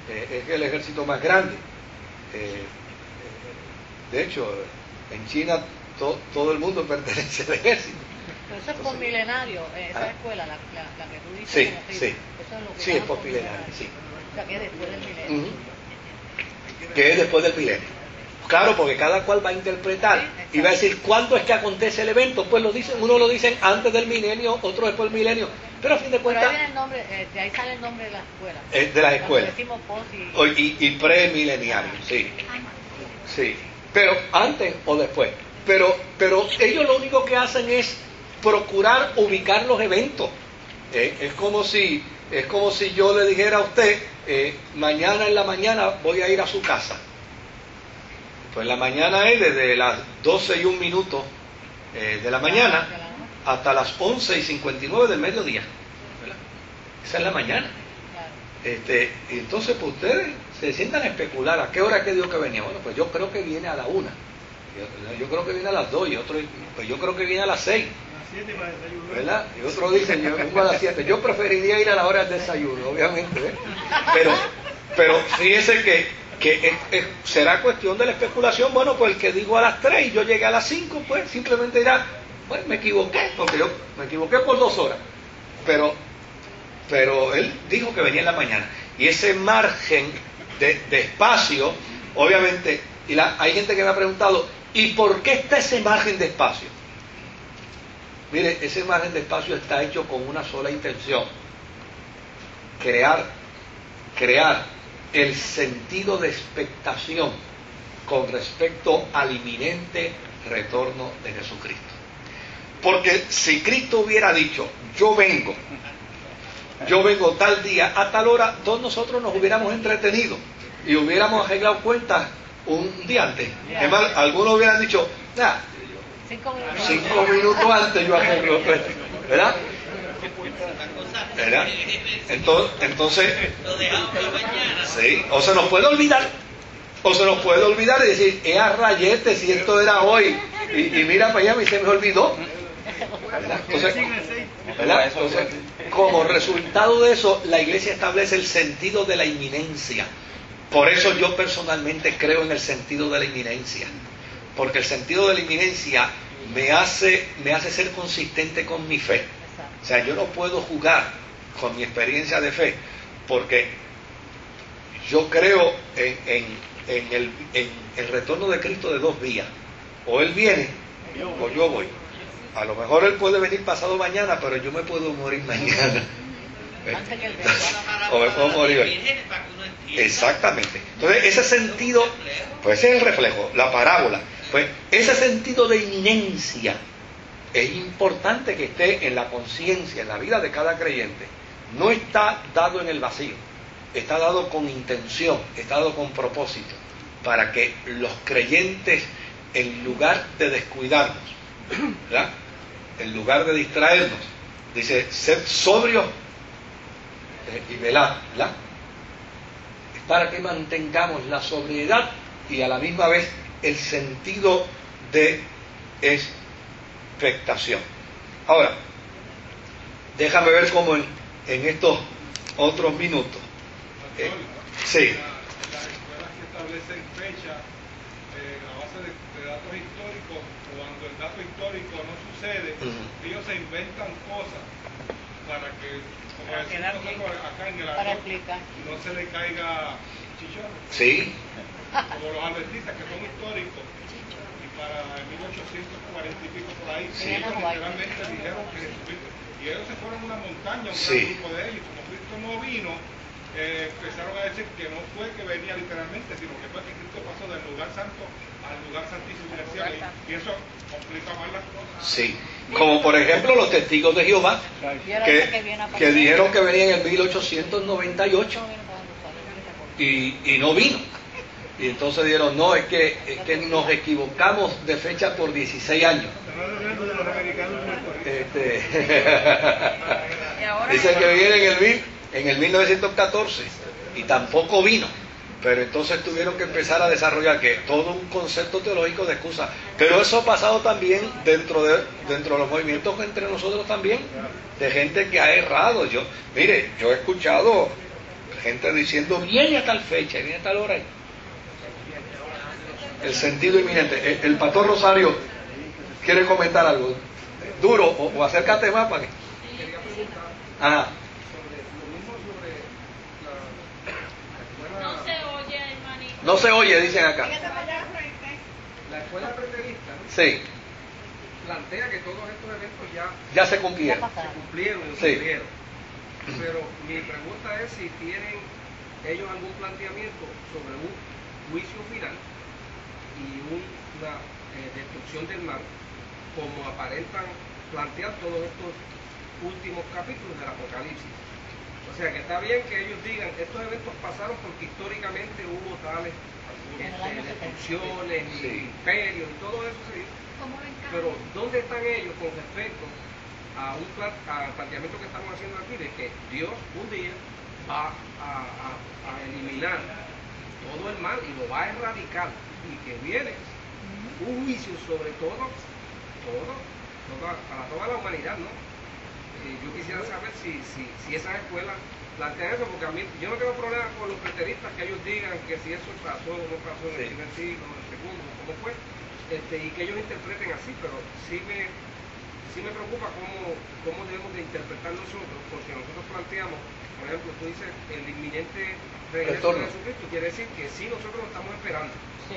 es el ejército más grande. De hecho, en China todo el mundo pertenece al ejército. Pero eso es por milenario, esa escuela, la que tú dices. Sí, como sí. Eso es lo que Sí, es por milenario, sí. O sea, que es después del milenio. Que es después del milenio. Claro, porque cada cual va a interpretar y va a decir cuándo es que acontece el evento. Pues uno lo dicen antes del milenio, otro después del milenio. Pero a fin de cuentas. Pero ahí viene el nombre, de ahí sale el nombre de la escuela. De las escuelas. Decimos post y premileniario, sí. Sí. Pero antes o después. Pero ellos lo único que hacen es procurar ubicar los eventos. Es como si yo le dijera a usted, mañana en la mañana voy a ir a su casa. Pues la mañana es desde las 12:01 de la mañana hasta las 11:59 del mediodía. ¿Verdad? Esa es la mañana. Y entonces pues ustedes se sientan a especular a qué hora que dijo que venía. Bueno, pues yo creo que viene a la 1. Yo creo que viene a las 2 y otro, pues yo creo que viene a las 6. ¿Verdad? Y otro dice, yo vengo a las 7. Yo preferiría ir a la hora del desayuno, obviamente. Pero fíjese que será cuestión de la especulación. Bueno, pues el que digo a las 3 y yo llegué a las 5, pues simplemente dirá, pues me equivoqué, porque yo me equivoqué por 2 horas. Pero él dijo que venía en la mañana. Y ese margen de espacio, obviamente, hay gente que me ha preguntado, ¿y por qué está ese margen de espacio? Mire, ese margen de espacio está hecho con una sola intención: crear el sentido de expectación con respecto al inminente retorno de Jesucristo. Porque si Cristo hubiera dicho, yo vengo tal día a tal hora, todos nosotros nos hubiéramos entretenido y hubiéramos arreglado cuentas un día antes. Es más, algunos hubieran dicho, 5 minutos antes yo arreglo cuentas, ¿verdad? ¿Verdad? Entonces lo dejamos para mañana. Sí, o se nos puede olvidar y decir, a rayete, si esto era hoy, y mira para allá y se me olvidó. ¿Verdad? Entonces, como resultado de eso, la Iglesia establece el sentido de la inminencia. Por eso yo personalmente creo en el sentido de la inminencia, porque el sentido de la inminencia me hace ser consistente con mi fe. O sea, yo no puedo jugar con mi experiencia de fe, porque yo creo en el retorno de Cristo de 2 vías: o Él viene o yo voy. A lo mejor Él puede venir pasado mañana, pero yo me puedo morir mañana. O me puedo morir hoy. Exactamente. Entonces ese sentido, pues ese es el reflejo, la parábola. Pues ese sentido de inminencia es importante que esté en la conciencia, en la vida de cada creyente. No está dado en el vacío, está dado con intención, está dado con propósito, para que los creyentes, en lugar de descuidarnos, ¿verdad?, en lugar de distraernos, dice, sed sobrios y velad, ¿verdad?, es para que mantengamos la sobriedad y a la misma vez el sentido de expectación. Ahora, déjame ver cómo en estos otros minutos. Sí. Las escuelas que establecen fechas a base de datos históricos, cuando el dato histórico no sucede, ellos se inventan cosas para que, como decimos nosotros acá en el arroz, no se le caiga chichón. Sí. Como los adventistas que son históricos, y para 1840 y pico por ahí, ellos literalmente dijeron que Jesucristo, y ellos se fueron a una montaña, un gran grupo de ellos, como Cristo no vino, empezaron a decir que no fue que venía literalmente, sino que fue que Cristo pasó del lugar santo al lugar santísimo del cielo, y eso complica más las cosas. Sí, como por ejemplo los testigos de Jehová, que dijeron que venía en el 1898 y no vino. Y entonces dijeron, no, es que nos equivocamos de fecha por 16 años. Dice que viene en el 1914 y tampoco vino. Pero entonces tuvieron que empezar a desarrollar todo un concepto teológico de excusa. Pero eso ha pasado también dentro de los movimientos entre nosotros también, de gente que ha errado. Yo he escuchado gente diciendo viene a tal fecha, viene a tal hora. El sentido inminente. El pastor Rosario quiere comentar algo duro o acércate más para que. Ajá. No se oye, hermanito. No se oye, dicen acá. La escuela preterista, ¿no? Sí, plantea que todos estos eventos ya se cumplieron. se cumplieron y Sí. ocurrieron. Pero mi pregunta es si tienen ellos algún planteamiento sobre un juicio final y una destrucción del mar, como aparentan plantear todos estos últimos capítulos del Apocalipsis. O sea, que está bien que ellos digan, estos eventos pasaron porque históricamente hubo tales destrucciones, Sí. imperios, y todo eso se dio. Pero ¿dónde están ellos con respecto al planteamiento que estamos haciendo aquí de que Dios un día va a eliminar todo el mal y lo va a erradicar y que viene un juicio sobre para toda la humanidad, ¿no? Yo quisiera saber si esas escuelas plantean eso, porque a mí yo no tengo problema con los preteristas que ellos digan que si eso pasó o no pasó en el primer siglo, en el segundo, cómo fue, y que ellos interpreten así, pero sí me preocupa cómo debemos de interpretar nosotros, porque nosotros planteamos, por ejemplo, tú dices el inminente regreso de Jesucristo, quiere decir que sí nosotros lo estamos esperando, Sí.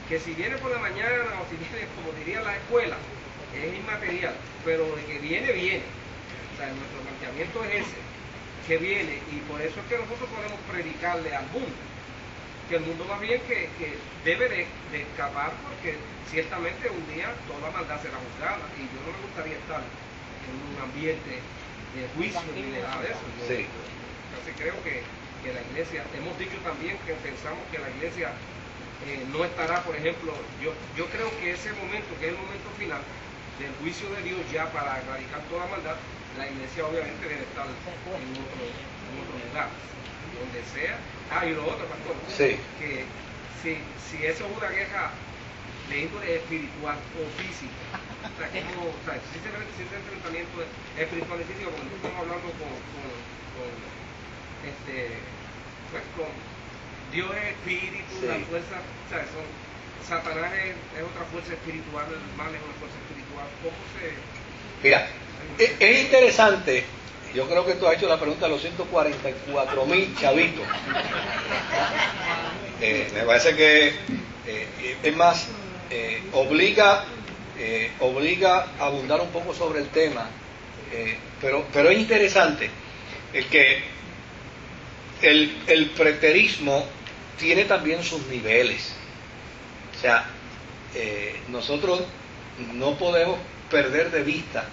que si viene por la mañana o si viene, como diría la escuela, es inmaterial, pero de que viene, viene. O sea, nuestro planteamiento es ese, que viene, y por eso es que nosotros podemos predicarle al mundo, que el mundo más bien que debe de escapar, porque ciertamente un día toda maldad será juzgada, y yo no me gustaría estar en un ambiente de juicio ni de nada de eso. Yo casi creo que la iglesia, hemos dicho también que pensamos que la iglesia no estará, por ejemplo, yo creo que ese momento, que es el momento final del juicio de Dios ya para erradicar toda maldad, la iglesia obviamente debe estar en otro lugar, donde sea. Y lo otro, pastor, Sí. que si eso es una guerra de índole espiritual o física, si ese enfrentamiento espiritual y físico, porque nosotros estamos hablando con Dios es espíritu, Sí. la fuerza, Satanás es otra fuerza espiritual, el mal es una fuerza espiritual. ¿Cómo se...? Mira, es interesante. Yo creo que tú has hecho la pregunta a los 144,000 chavitos. Me parece que es más, obliga a abundar un poco sobre el tema, pero es interesante que el preterismo tiene también sus niveles. O sea, nosotros no podemos perder de vista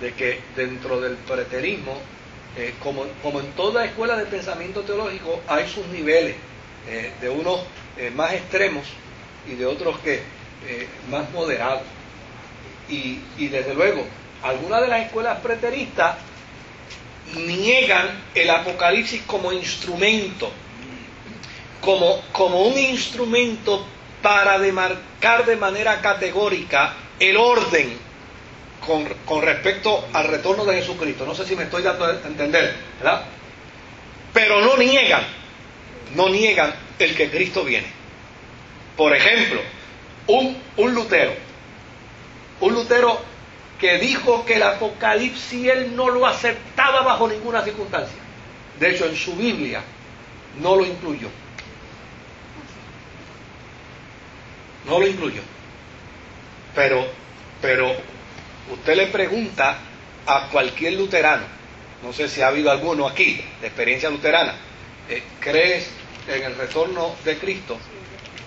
de que dentro del preterismo, como en toda escuela de pensamiento teológico, hay sus niveles, de unos más extremos y de otros que más moderados. Y desde luego, algunas de las escuelas preteristas niegan el Apocalipsis como instrumento, como un instrumento para demarcar de manera categórica el orden con respecto al retorno de Jesucristo. No sé si me estoy dando a entender, ¿verdad? Pero no niegan el que Cristo viene. Por ejemplo, un Lutero que dijo que el Apocalipsis él no lo aceptaba bajo ninguna circunstancia. De hecho, en su Biblia no lo incluyó. No lo incluyó. Pero usted le pregunta a cualquier luterano, no sé si ha habido alguno aquí de experiencia luterana, ¿crees en el retorno de Cristo?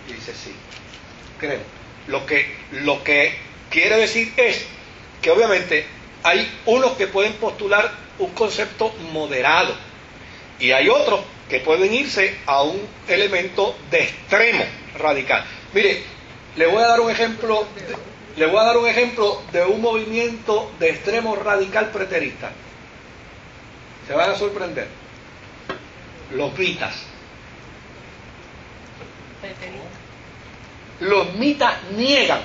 Y dice sí, creo. Lo que quiere decir es que obviamente hay unos que pueden postular un concepto moderado y hay otros que pueden irse a un elemento de extremo radical. Mire, le voy a dar un ejemplo de un movimiento de extremo radical preterista. Se van a sorprender. Los mitas. Los mitas niegan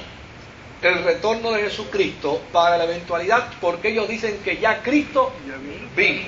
el retorno de Jesucristo para la eventualidad porque ellos dicen que ya Cristo vino.